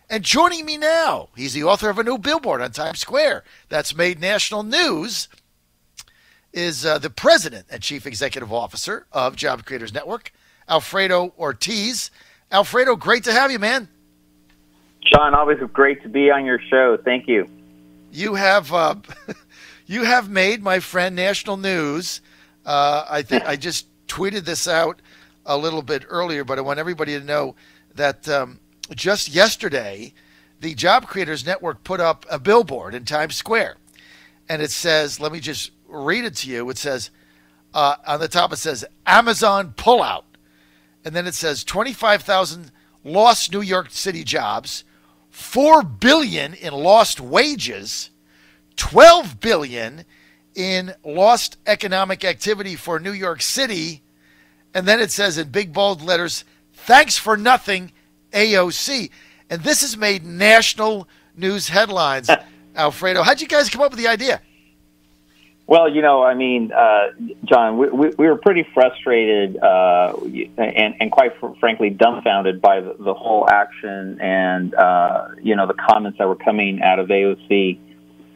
And joining me now, he's the author of a new billboard on Times Square that's made national news, is the president and chief executive officer of Job Creators Network, Alfredo Ortiz. Alfredo, great to have you, man. John, always great to be on your show. Thank you. You have you have made, my friend, national news. I think I just tweeted this out a little bit earlier, but I want everybody to know that just yesterday, the Job Creators Network put up a billboard in Times Square, and it says, let me just read it to you. It says, on the top it says, Amazon pullout. And then it says 25,000 lost New York City jobs, $4 billion in lost wages, $12 billion in lost economic activity for New York City. And then it says in big bold letters, thanks for nothing, AOC. And this has made national news headlines. Alfredo, how'd you guys come up with the idea? Well, John, we were pretty frustrated and quite frankly dumbfounded by the whole action and, the comments that were coming out of AOC.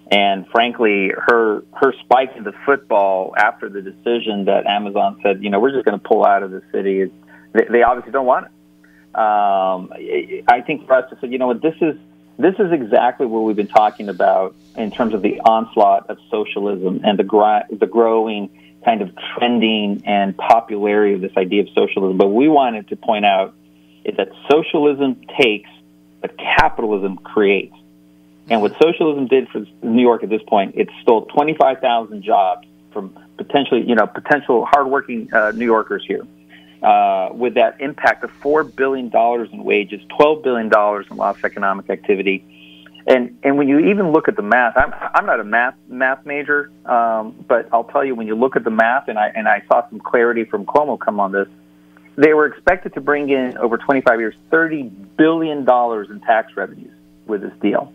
And frankly, her spike in the football after the decision that Amazon said, we're just going to pull out of the city. They obviously don't want it. I think for us to say, this is exactly what we've been talking about in terms of the onslaught of socialism and the growing kind of trending and popularity of this idea of socialism. But we wanted to point out is that socialism takes, but capitalism creates. And what socialism did for New York at this point, it stole 25,000 jobs from potential hardworking New Yorkers here. With that impact of $4 billion in wages, $12 billion in lost economic activity. And when you even look at the math, I'm not a math major, but I'll tell you, when you look at the math, and I saw some clarity from Cuomo come on this, they were expected to bring in, over 25 years, $30 billion in tax revenues with this deal.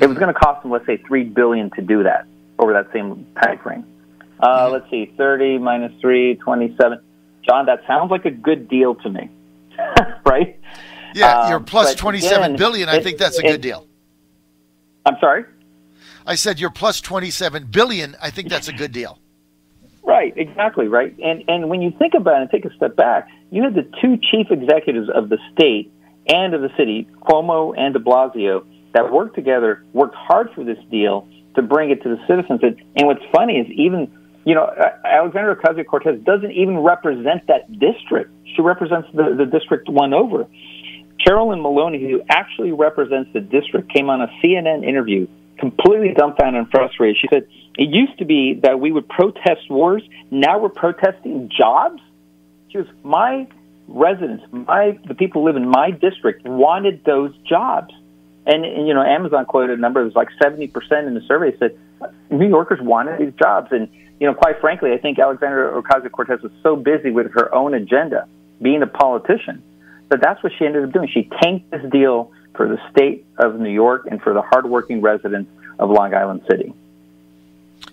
It was going to cost them, let's say, $3 billion to do that over that same time frame. Let's see, 30 minus 3, 27. John, that sounds like a good deal to me, right? Yeah, you're plus $27 billion. I think that's a good deal. I'm sorry? I said you're plus $27 billion. I think that's a good deal. Right, exactly, right. And when you think about it and take a step back, you had the two chief executives of the state and of the city, Cuomo and de Blasio, that worked together, worked hard for this deal to bring it to the citizens. And what's funny is even, Alexandria Ocasio-Cortez doesn't even represent that district. She represents the district one over. Carolyn Maloney, who actually represents the district, came on a CNN interview completely dumbfounded and frustrated. She said, it used to be that we would protest wars. Now we're protesting jobs. She goes, my residents, the people who live in my district wanted those jobs. And Amazon quoted a number, it was like 70% in the survey said New Yorkers wanted these jobs. And, quite frankly, I think Alexandria Ocasio-Cortez was so busy with her own agenda, being a politician, that's what she ended up doing. She tanked this deal for the state of New York and for the hardworking residents of Long Island City.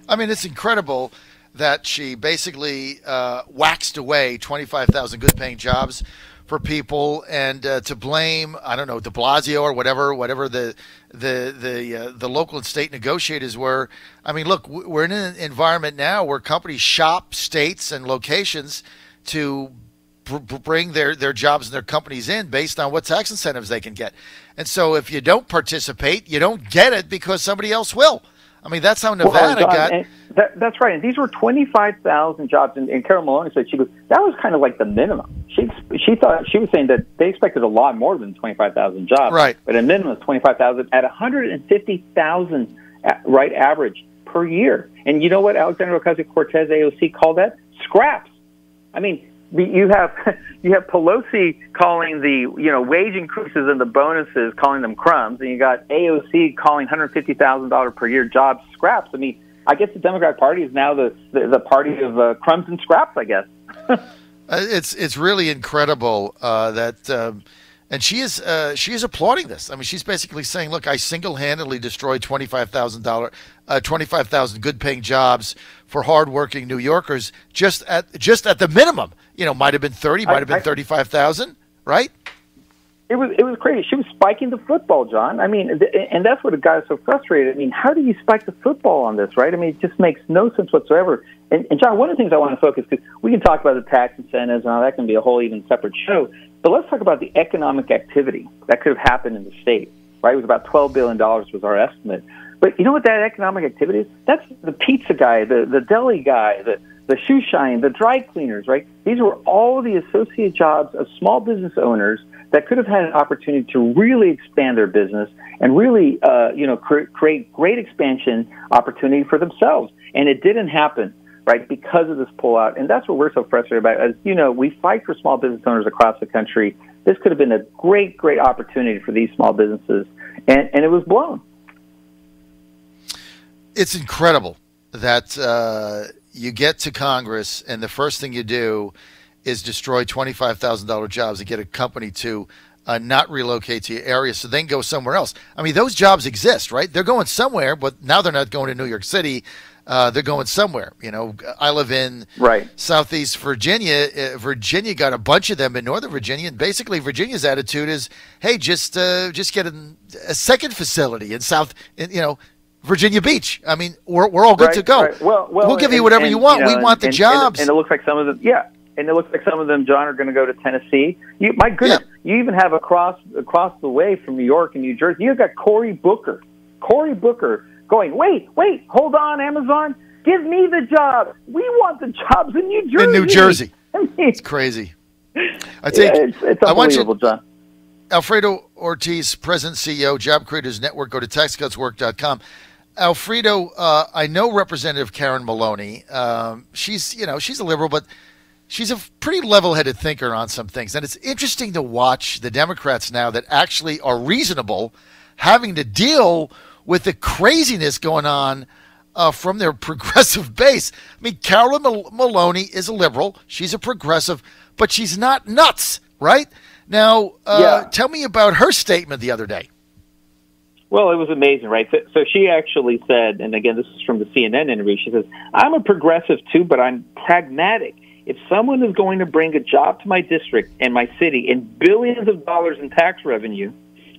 I mean, it's incredible that she basically waxed away 25,000 good-paying jobs for people, and to blame, I don't know, de Blasio or whatever the local and state negotiators were. I mean, look, we're in an environment now where companies shop states and locations to bring their jobs and their companies in based on what tax incentives they can get. And so if you don't participate, you don't get it because somebody else will. I mean, that's how Nevada got. That's right. And these were 25,000 jobs. And Carol Maloney said, that was kind of like the minimum. She thought, she was saying that they expected a lot more than 25,000 jobs. Right. But a minimum of 25,000 at 150,000 right average per year. And you know what Alexandria Ocasio-Cortez AOC called that? Scraps. I mean, you have Pelosi calling the wage increases and the bonuses, calling them crumbs, and you got AOC calling $150,000 per year jobs scraps. I mean, I guess the Democratic Party is now the party of crumbs and scraps, I guess. It's really incredible that, and she is applauding this. I mean, she's basically saying, look, I single-handedly destroyed 25,000 good-paying jobs for hardworking New Yorkers just at the minimum. Might have been 30, might have been 35,000, right? It was crazy. She was spiking the football, John. I mean, and that's what got us so frustrated. I mean, how do you spike the football on this, right? I mean, it just makes no sense whatsoever. And John, one of the things I want to focus, because we can talk about the tax incentives and all that can be a whole even separate show, but let's talk about the economic activity that could have happened in the state, right? It was about $12 billion was our estimate. But you know what that economic activity is? That's the pizza guy, the deli guy, the shoe shine, the dry cleaners, right? These were all the associate jobs of small business owners that could have had an opportunity to really expand their business and really, create great expansion opportunity for themselves. And it didn't happen, right, because of this pullout. And that's what we're so frustrated about. As you know, we fight for small business owners across the country. This could have been a great, great opportunity for these small businesses, and it was blown. It's incredible that you get to Congress and the first thing you do is destroy $25,000 jobs and get a company to not relocate to your area so they can go somewhere else. I mean, those jobs exist, right? They're going somewhere, but now they're not going to New York City. They're going somewhere. You know, I live in Southeast Virginia. Virginia got a bunch of them in Northern Virginia, and basically Virginia's attitude is, hey, just get a second facility in Virginia Beach. I mean, we're all good to go. Right. Well, we'll give you whatever you want. We want the jobs. And it looks like some of them, and it looks like some of them, John, are going to go to Tennessee. My goodness, you even have across the way from New York and New Jersey, you've got Cory Booker going, wait, hold on, Amazon, give me the job. We want the jobs in New Jersey. In New Jersey. I mean, it's crazy. I think it's unbelievable, John. Alfredo Ortiz, President, CEO, Job Creators Network. Go to taxcutswork.com. Alfredo, I know Representative Karen Maloney. She's a liberal, but she's a pretty level-headed thinker on some things. And it's interesting to watch the Democrats now that actually are reasonable having to deal with the craziness going on from their progressive base. I mean, Carolyn Maloney is a liberal. She's a progressive, but she's not nuts, right? Now, tell me about her statement the other day. Well, it was amazing, right? So she actually said, and again, this is from the CNN interview, she says, I'm a progressive too, but I'm pragmatic. If someone is going to bring a job to my district and my city and billions of dollars in tax revenue,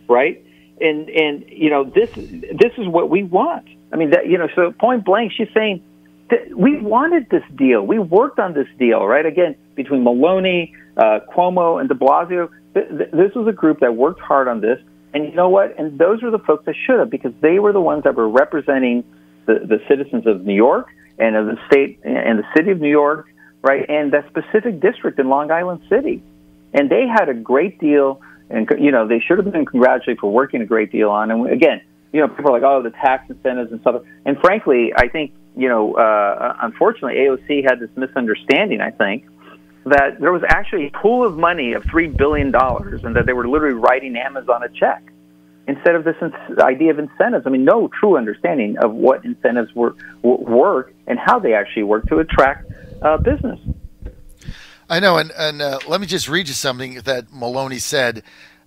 right? And this is what we want. I mean, so point blank, she's saying that we wanted this deal. We worked on this deal, right? Again, between Maloney, Cuomo, and de Blasio, this was a group that worked hard on this. And you know what? And those were the folks that should have, because they were the ones that were representing the citizens of New York and of the state and the city of New York, right? And that specific district in Long Island City. And they had a great deal, and they should have been congratulated for working a great deal on. And again, people are like, oh, the tax incentives and stuff. And frankly, I think, unfortunately, AOC had this misunderstanding, I think, that there was actually a pool of money of $3 billion and that they were literally writing Amazon a check instead of this idea of incentives. I mean, no true understanding of what incentives work and how they actually work to attract business. I know, and let me just read you something that Maloney said.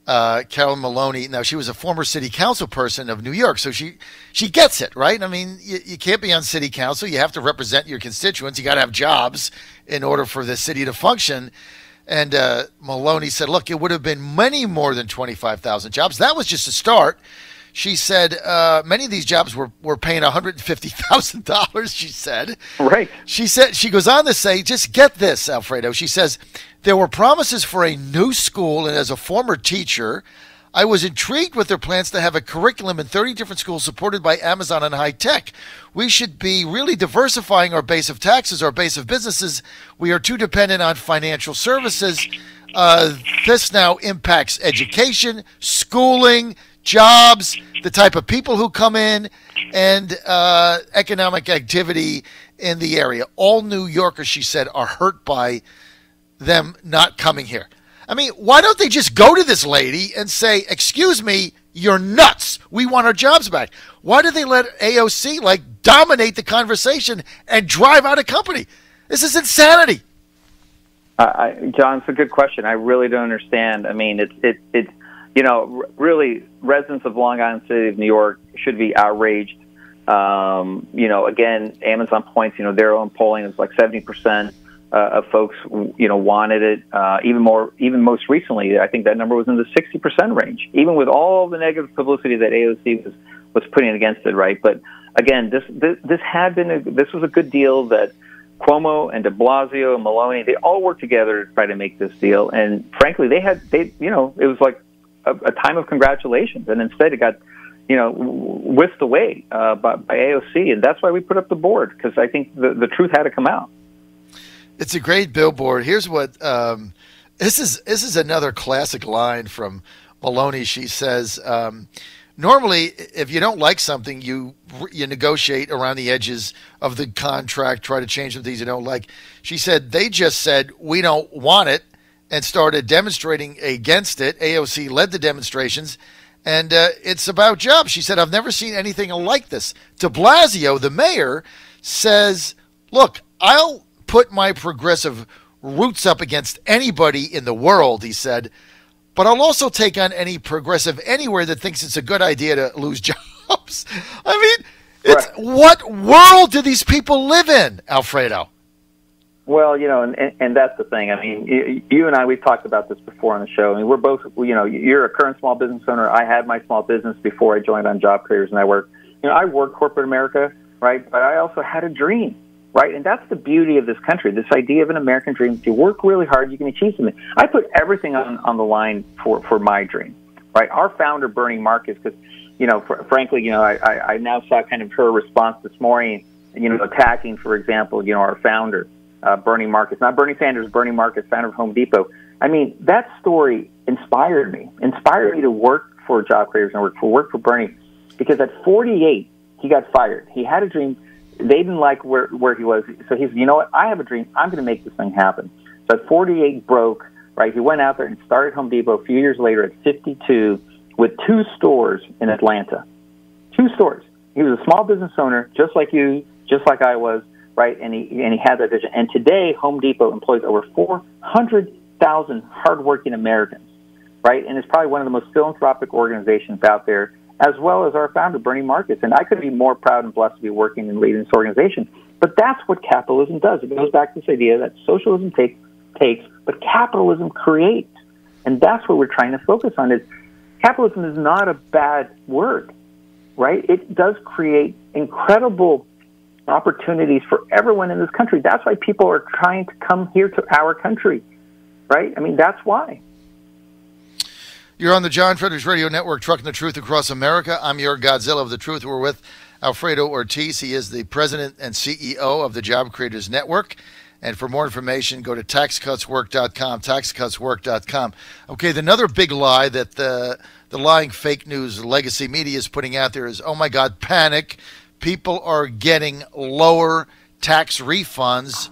Carolyn Maloney, now she was a former city council person of New York, so she gets it, right? I mean, you can't be on city council. You have to represent your constituents. You got to have jobs in order for the city to function. And Maloney said, look, it would have been many more than 25,000 jobs. That was just a start. She said many of these jobs were paying $150,000, she said. Right. She goes on to say, just get this, Alfredo. She says, there were promises for a new school, and as a former teacher, I was intrigued with their plans to have a curriculum in 30 different schools supported by Amazon and high tech. We should be really diversifying our base of taxes, our base of businesses. We are too dependent on financial services. This now impacts education, schooling, jobs, the type of people who come in, and economic activity in the area. All New Yorkers, she said, are hurt by them not coming here. I mean, why don't they just go to this lady and say, excuse me, you're nuts. We want our jobs back. Why do they let AOC dominate the conversation and drive out a company? This is insanity. John, it's a good question. I really don't understand. I mean, it's really residents of Long Island City of New York should be outraged. Again, Amazon points, their own polling is like 70% of folks, wanted it. Even most recently, I think that number was in the 60% range, even with all the negative publicity that AOC was putting against it, right? But again, this was a good deal that Cuomo and de Blasio and Maloney, they all worked together to try to make this deal. And frankly, it was like a time of congratulations. And instead it got, whisked away by AOC. And that's why we put up the board, because I think the truth had to come out. It's a great billboard. Here's what, this is another classic line from Maloney. She says, normally, if you don't like something, you negotiate around the edges of the contract, try to change some things you don't like. She said they just said, we don't want it, and started demonstrating against it. AOC led the demonstrations, and it's about jobs. She said, I've never seen anything like this. De Blasio, the mayor, says, look, I'll put my progressive roots up against anybody in the world, he said, but I'll also take on any progressive anywhere that thinks it's a good idea to lose jobs. I mean, what world do these people live in, Alfredo? Well, and that's the thing. I mean, you and I, we've talked about this before on the show. I mean, we're both, you're a current small business owner. I had my small business before I joined on Job Creators Network. I worked corporate America, right? But I also had a dream. Right, and that's the beauty of this country, this idea of an American dream. If you work really hard, you can achieve something. I put everything on the line for my dream, right? Our founder, Bernie Marcus, because, frankly, I now saw kind of her response this morning, attacking, for example, our founder, Bernie Marcus. Not Bernie Sanders, Bernie Marcus, founder of Home Depot. I mean, that story inspired me to work for Job Creators Network, work for Bernie, because at 48, he got fired. He had a dream. They didn't like where he was. So he said, you know what? I have a dream. I'm going to make this thing happen. So at 48 broke, right? He went out there and started Home Depot a few years later at 52 with 2 stores in Atlanta. 2 stores. He was a small business owner, just like you, just like I was, right? And he had that vision. And today, Home Depot employs over 400,000 hardworking Americans, right? And it's probably one of the most philanthropic organizations out there, as well as our founder, Bernie Marcus. And I could be more proud and blessed to be working and leading this organization. But that's what capitalism does. It goes back to this idea that socialism takes, but capitalism creates. And that's what we're trying to focus on. Is capitalism is not a bad word, right? It does create incredible opportunities for everyone in this country. That's why people are trying to come here to our country, right? I mean, that's why. You're on the John Frederick Radio Network, trucking the truth across America. I'm your Godzilla of the Truth. We're with Alfredo Ortiz. He is the president and CEO of the Job Creators Network. And for more information, go to taxcutswork.com, taxcutswork.com. Okay, another big lie that the lying fake news legacy media is putting out there is, oh my God, panic. People are getting lower tax refunds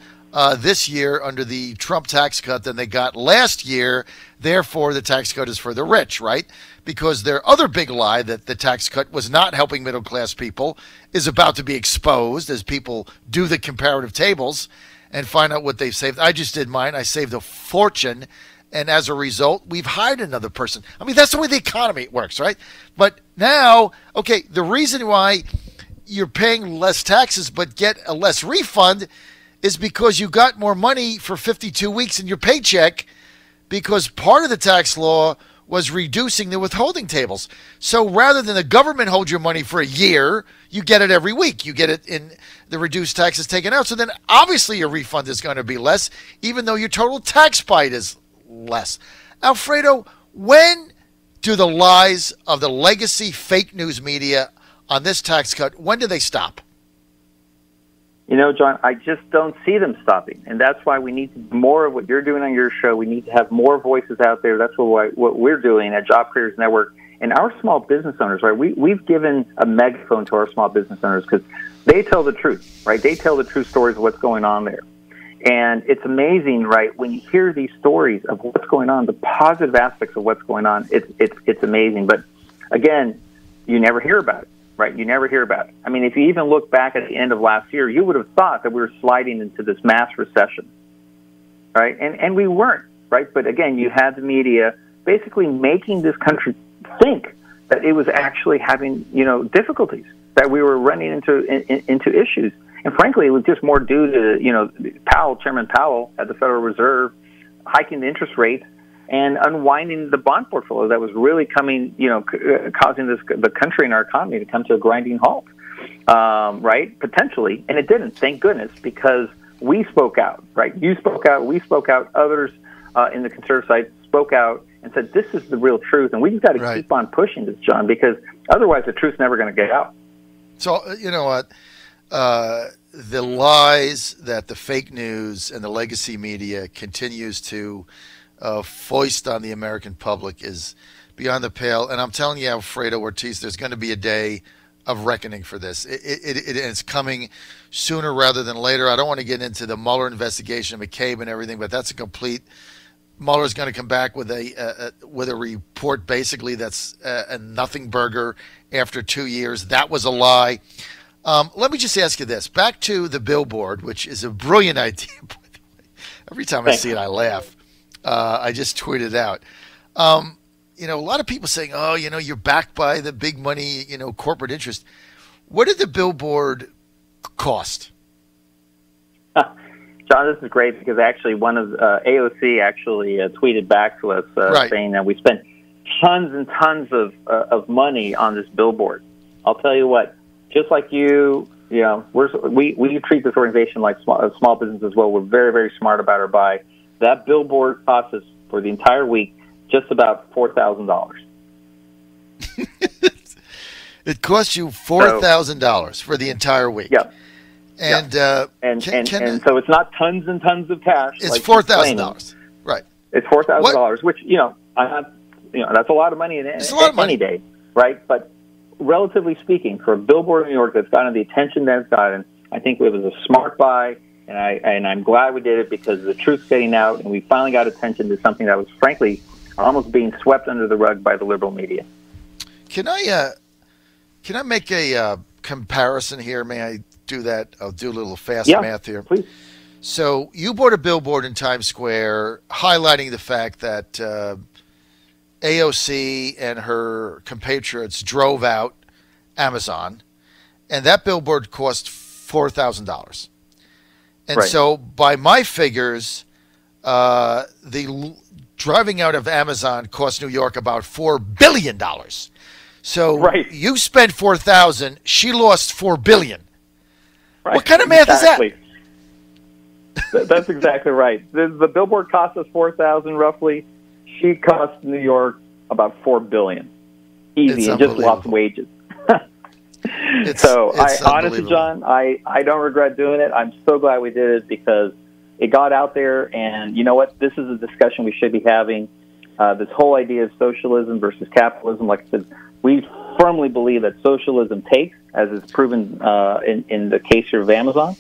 this year under the Trump tax cut than they got last year. Therefore, the tax cut is for the rich, right? Because their other big lie that the tax cut was not helping middle-class people is about to be exposed as people do the comparative tables and find out what they've saved. I just did mine. I saved a fortune, and as a result, we've hired another person. I mean, that's the way the economy works, right? But now, okay, the reason why you're paying less taxes but get a less refund is because you got more money for 52 weeks in your paycheck, because part of the tax law was reducing the withholding tables. So rather than the government hold your money for a year, you get it every week. You get it in the reduced taxes taken out. So then obviously your refund is going to be less, even though your total tax bite is less. Alfredo, when do the lies of the legacy fake news media on this tax cut, when do they stop? John, I just don't see them stopping. And that's why we need more of what you're doing on your show. We need to have more voices out there. That's what we're doing at Job Creators Network. And our small business owners, right, we've given a megaphone to our small business owners because they tell the truth, right? They tell the true stories of what's going on there. And it's amazing, right, when you hear these stories of what's going on, the positive aspects of what's going on, it's amazing. But, again, you never hear about it. Right, you never hear about it. I mean, if you even look back at the end of last year, you would have thought that we were sliding into this mass recession, right? And we weren't, right? But again, you had the media basically making this country think that it was actually having, difficulties, that we were running into issues. And frankly, it was just more due to, Chairman Powell at the Federal Reserve hiking the interest rates and unwinding the bond portfolio that was really coming, causing the country and our economy to come to a grinding halt, right? Potentially. And it didn't, thank goodness, because we spoke out, right? You spoke out, we spoke out, others in the conservative side spoke out and said, this is the real truth. And we just got to keep on pushing this, John, because otherwise the truth's never going to get out. So, you know what? The lies that the fake news and the legacy media continues to foist on the American public is beyond the pale. And I'm telling you, Alfredo, Ortiz, there's going to be a day of reckoning for this. It's coming sooner rather than later. I don't want to get into the Mueller investigation, McCabe and everything, but that's a complete. Mueller's going to come back with a report basically that's a nothing burger after 2 years. That was a lie. Let me just ask you this. Back to the billboard, which is a brilliant idea. Every time I see it, I laugh. I just tweeted out. A lot of people saying, oh, you're backed by the big money, corporate interest. What did the billboard cost? John, this is great because actually one of AOC actually tweeted back to us saying that we spent tons and tons of money on this billboard. I'll tell you what, just like we treat this organization like small business as well. We're very, very smart about our buy. That billboard cost us for the entire week just about $4,000. It cost you $4,000 for the entire week. Yep. And so it's not tons and tons of cash. It's $4,000, right? It's $4,000, which that's a lot of money any day, right? But relatively speaking, for a billboard in New York that's gotten the attention that it's gotten, I think it was a smart buy, and I'm glad we did it because the truth's getting out, and we finally got attention to something that was frankly almost being swept under the rug by the liberal media. Can I make a comparison here? May I do that? I'll do a little fast math here. Please. So you bought a billboard in Times Square highlighting the fact that AOC and her compatriots drove out Amazon, and that billboard cost $4,000. And so by my figures, the driving out of Amazon cost New York about $4 billion. So you spent $4,000, she lost $4 billion. Right. What kind of math is that? That's exactly right. The billboard cost us $4,000 roughly. She cost New York about $4 billion, easy, and just lost wages. Honestly, John, I don't regret doing it. I'm so glad we did it because it got out there, and you know what? This is a discussion we should be having. This whole idea of socialism versus capitalism, like I said, we firmly believe that socialism takes, as is proven in the case here of Amazon.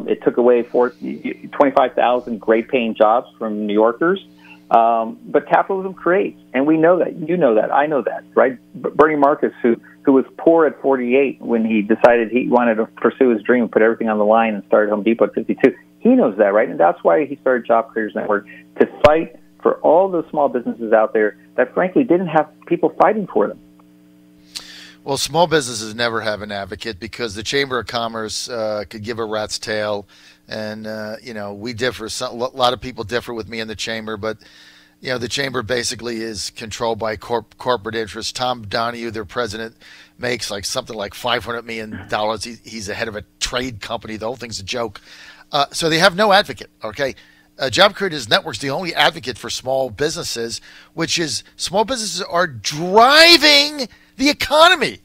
It took away 25,000 great-paying jobs from New Yorkers. But capitalism creates, and we know that. You know that. I know that, right? Bernie Marcus, who was poor at 48 when he decided he wanted to pursue his dream and put everything on the line and started Home Depot at 52, he knows that, right? And that's why he started Job Creators Network, to fight for all those small businesses out there that, frankly, didn't have people fighting for them. Well, small businesses never have an advocate because the Chamber of Commerce could give a rat's tail. And, we differ. A lot of people differ with me in the Chamber, but, the Chamber basically is controlled by corporate interests. Tom Donahue, their president, makes something like $500 million. He's the head of a trade company. The whole thing's a joke. So they have no advocate, okay? Job Creators Network is the only advocate for small businesses, which is small businesses are driving the economy.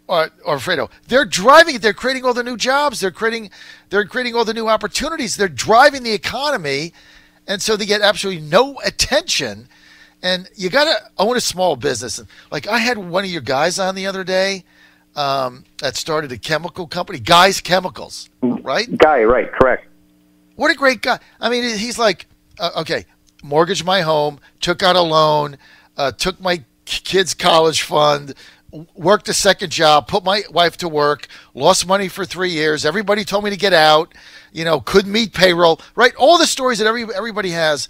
Alfredo, they're driving it. They're creating all the new jobs. They're creating all the new opportunities. They're driving the economy, and so they get absolutely no attention. And you got to own a small business. Like I had one of your guys on the other day that started a chemical company, Guy's Chemicals, right? Guy, right? Correct. What a great guy. I mean, he's like, mortgaged my home, took out a loan, took my kids' college fund, worked a second job, put my wife to work, lost money for 3 years. Everybody told me to get out, couldn't meet payroll, right? All the stories that everybody has.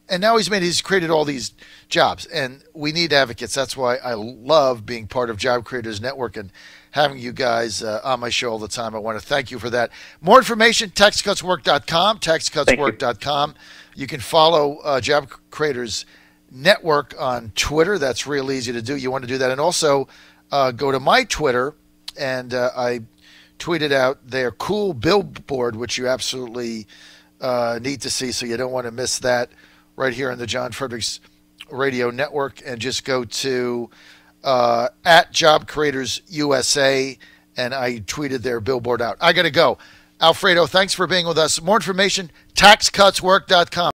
And now he's created all these jobs, and we need advocates. That's why I love being part of Job Creators Network and having you guys on my show all the time. I want to thank you for that. More information, taxcutswork.com, taxcutswork.com. You can follow Job Creators Network on Twitter. That's real easy to do. You want to do that. And also go to my Twitter, and I tweeted out their cool billboard, which you absolutely need to see, so you don't want to miss that, right here on the John Fredericks Radio Network. And just go to at Job Creators USA, and I tweeted their billboard out. I got to go. Alfredo, thanks for being with us. More information, taxcutswork.com.